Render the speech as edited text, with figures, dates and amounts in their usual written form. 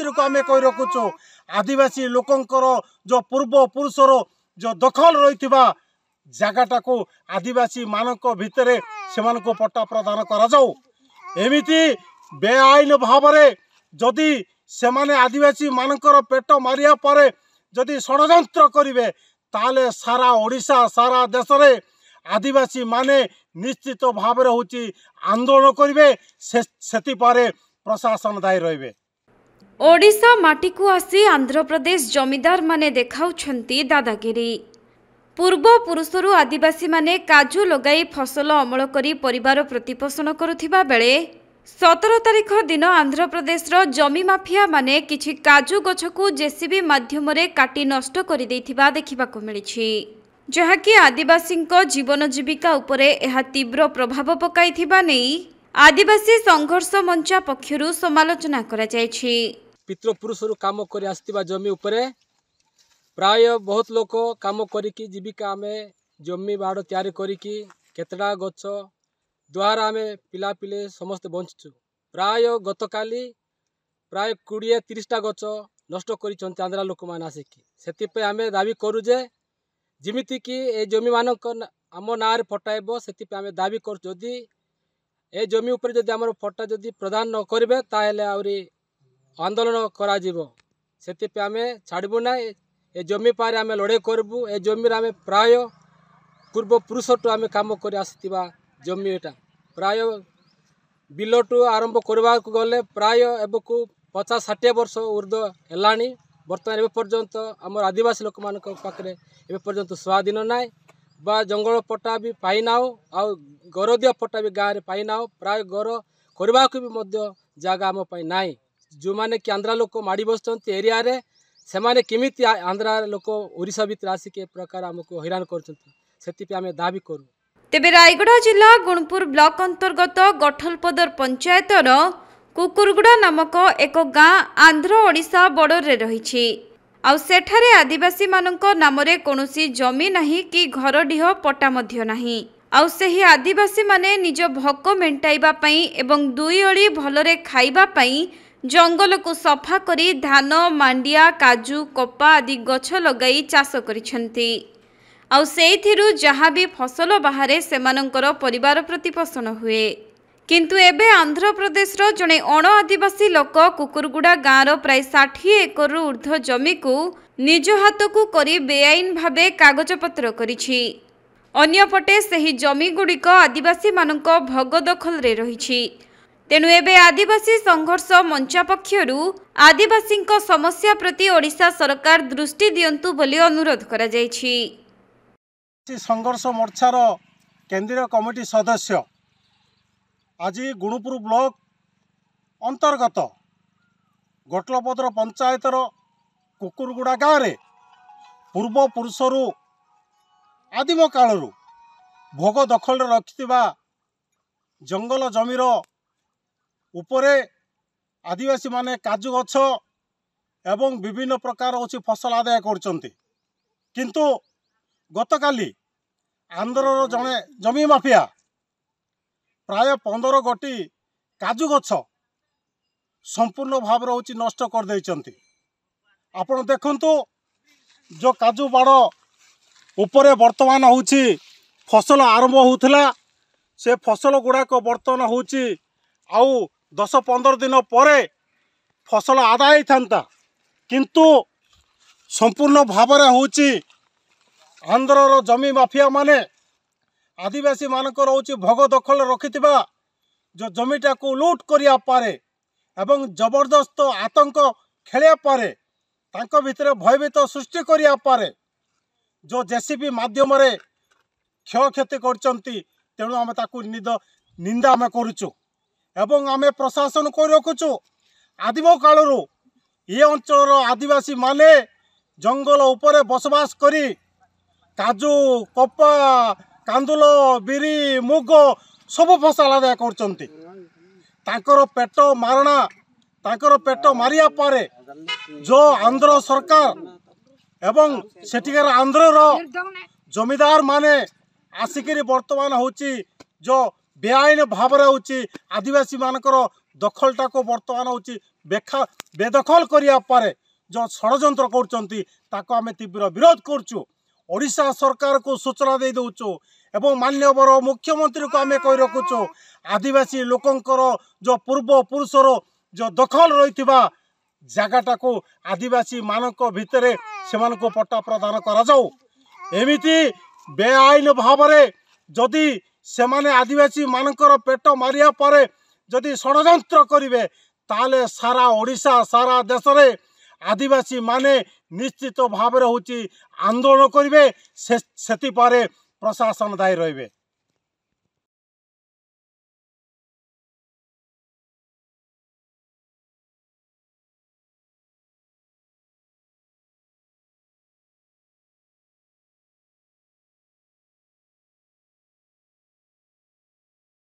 भितर को आम कही रखुचु आदिवासी लोकंकर जो पूर्व पुरुषर जो दखल रही जगटा को आदिवासी मानक भितर से पट्टा प्रदान करा जाऊ एमिति बेआईन भाव जदि से आदिवासी मानकर पेट मारिया परे जदि षड्यंत्र करेंगे ताले सारा ओडिशा सारा देश रे आदिवासी माने निश्चित भाव होची आंदोलन करेंगे से प्रशासन दायी रहिबे। ओडिशा माटी को आसी आंध्र प्रदेश जमीदार माने देखाउछंती दादागिरी। पूर्व पुरुषरु आदिवासी माने काजू लगाई फसल अमल करी परिवार प्रतिपोषण करुथिबा बेले 17 तारिख दिन आंध्र प्रदेश जमी माफिया माने किछि काजू गछ को जेसीबी माध्यम रे काटी नष्ट करि दैथिबा देखिबाको मिलिछि जहाँकि आदिवासी जीवन जीविका उपरे एहा तीव्र प्रभाव पकाइथिबा नै आदिवासी संघर्ष मंच पक्षरु समालोचना करा जायछि। पितृपुरुषरु काम करि आस्तिबा जमी उपरे प्राय बहुत लोक काम करिकी जीविका में जमी बाड़ तैयारी करिकी केतडा गछ द्वारा आम पिला पिले समस्त बंचु प्राय गतकाली प्राय 20-30टा गछ नष्ट कर आंध्रा लोक मैंने आसिकी से आम दाबी करूँ जे जिमिति कि ए जमी मानक आम ना फटाइब से आम दाबी करी ए जमी उपर जदि आम फटा जदि प्रदान न करेंगे ताहले आहरी आंदोलन करा से आम छाड़बू ना ए जमी पारे आम लड़ाई करबू ए जमी आम प्राय पूर्व पुरुषटू आम काम कर आसुवा जमी एटा प्राय बिलटू आरंभ करने को गले प्राय एबकू 50-60 वर्ष ऊर्ध्व है बर्तमान एवं पर्यंत आम आदिवासी लोक मान पाखे एवं पर्यंत स्वाधीन नाई बा जंगल पट्टा भी पाईना आ गरदिया पट्टा भी गाँव में पाईना प्राय घर करने को भी जगह आम नाई जो मैंने कि आंध्रा लोक माड़ी बस एरिया रे से माने किमिति आंध्रा लोक ओडिशा भितर आसिक ए प्रकार आमको हैरान कर दाबी करूँ। तेबे रायगढ़ जिला गुणपुर ब्लॉक अंतर्गत गठलपदर पंचायतर कुकुरगुड़ा नामक एक गाँ आंध्र ओडिशा बॉर्डर रे रही आउ सेठारे आदिवासी मानक नामरे कोनोसी जमी नाही कि घरडीह पट्टा मध्य नाही आउ सेही आदिवासी माने निज भोक मेंटाइबा पई एवं दुई ओळी भलरे खाइबा पई जंगल को सफा करी धान मांडिया काजू कपा आदि गछ लगाई चाष करिसेंती आउ सेथिरु जहाँ भी फसल बाहरे सेमानंकर परिवार प्रतिपोषण हुए किंतु एबे आंध्र प्रदेश जड़े अण आदिवासी लोक कुकुरगुड़ा गाँव प्राय 60 एकड़ ऊर्ध्व जमी को निज हाथ को करी बेआईन भावे कागजपत्र करिछि। अन्यपटे सही जमी गुड़िक आदिवासी मानक भोग दखल रे रहिछि तेणु एबे आदिवासी संघर्ष मंच पक्षरु आदिवासी समस्या प्रति ओडिशा सरकार दृष्टि दियंतु बोली अनुरोध करा जायछि। संघर्ष मोर्चार केंद्रीय कमिटी सदस्य आज गुणपुर ब्लॉक अंतर्गत गटलपदर पंचायतर कुकुरगुड़ा गाँव में पूर्व पुरुषर आदिम कालू भोग दखल रखि जंगल जमीर उपरे आदिवासी माने काजू गछ एवं विभिन्न प्रकार होची फसल आदाय करचंती किंतु गतकाली आंध्र जड़े जमी माफिया प्राय 15 गोटी काजू गछ संपूर्ण भाव होची नष्ट कर देइचंती। आपण देखंतु जो काजू बाड़ उपरे वर्तमान होची फसल आरंभ होउथला से फसल गुड़ाक वर्तमान होची आउ 10-15 दिन परे फसल आदाय थांता किंतु संपूर्ण भाव होची आंध्र जमी माफिया माने आदिवासी मानकर होची भोग दखल रखिथिबा जो जमीटा को लूट करिया पारे एवं जबरदस्त आतंक खेलिया पारे तांको भितरे भयभीत सृष्टि करिया पारे जो जेसीबी माध्यम रे क्षय क्षति करचंती तेणु आमे ताकू निंदा आमे करूचु एवं आमे प्रशासन को रखुचु आदिम कालरू ये अंचल आदिवासी माने जंगल उपरे बसवास करी काजू कपा कांदुल बिरी मुग सब फसल आदाय करचंती तांकर पेट मारणा तांकर पेट मारिया पारे जो आंध्र सरकार एवं सेठिकार आंध्र जमीदार माने आसिक वर्तमान होची जो बेआईन भाव होची आदिवासी मानकर दखलटा को बर्तमान होची बेदखल करिया पारे जो षडयंत्र करचंती ताको आमे तीव्र विरोध करचु। ओडिशा सरकार को सूचना दे दउचु एवं मान्यवर मुख्यमंत्री को आमे कहि रखुचु आदिवासी लोकंकर जो पूर्व पुरुषर जो दखल रहिथिबा जगटा को आदिवासी मानक भितरे सेमानको पट्टा प्रदान करा जाऊ। एमिति बेआईन भाव जदि सेमाने आदिवासी मानकर पेट मारिया परे जदि षडयंत्र करिवे ताले सारा ओडिशा सारा देश रे आदिवासी माने निश्चित भाव होची आंदोलन करिवे सेति पारे प्रशासन दायी रहिबे।